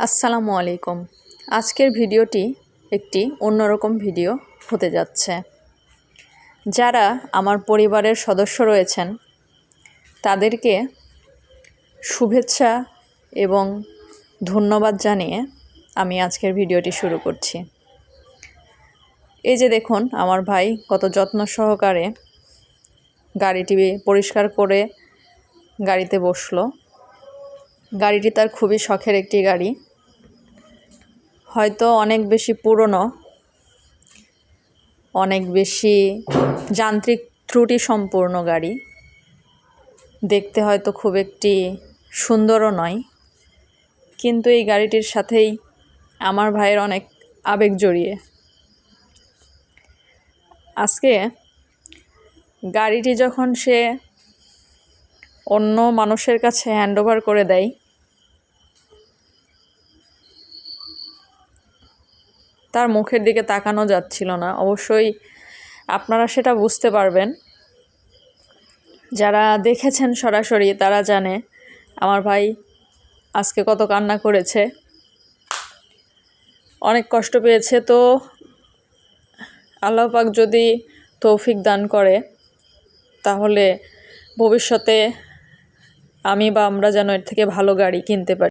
আসসালামু আলাইকুম। আজকের ভিডিওটি একটি অন্যরকম ভিডিও হতে যাচ্ছে। যারা আমার পরিবারের সদস্য রয়েছেন তাদেরকে শুভেচ্ছা এবং ধন্যবাদ জানিয়ে আমি আজকের ভিডিওটি শুরু করছি। এই যে দেখুন, আমার ভাই কত যত্ন সহকারে গাড়িটি পরিষ্কার করে গাড়িতে বসলো। গাড়িটি তার খুবই শখের একটি গাড়ি, হয়তো অনেক বেশি পুরনো, অনেক বেশি যান্ত্রিক ত্রুটি সম্পূর্ণ গাড়ি, দেখতে হয়তো খুব একটি সুন্দরও নয়, কিন্তু এই গাড়িটির সাথেই আমার ভাইয়ের অনেক আবেগ জড়িয়ে। আজকে গাড়িটি যখন সে অন্য মানুষের কাছে হ্যান্ডওভার করে দেয়, তার মুখের দিকে তাকানো যাচ্ছিল না। অবশ্যই আপনারা সেটা বুঝতে পারবেন, যারা দেখেছেন সরাসরি তারা জানে আমার ভাই আজকে কত কান্না করেছে, অনেক কষ্ট পেয়েছে। তো আল্লাহ পাক যদি তৌফিক দান করে তাহলে ভবিষ্যতে আমি বা আমরা যেন এর থেকে ভালো গাড়ি কিনতে পারি।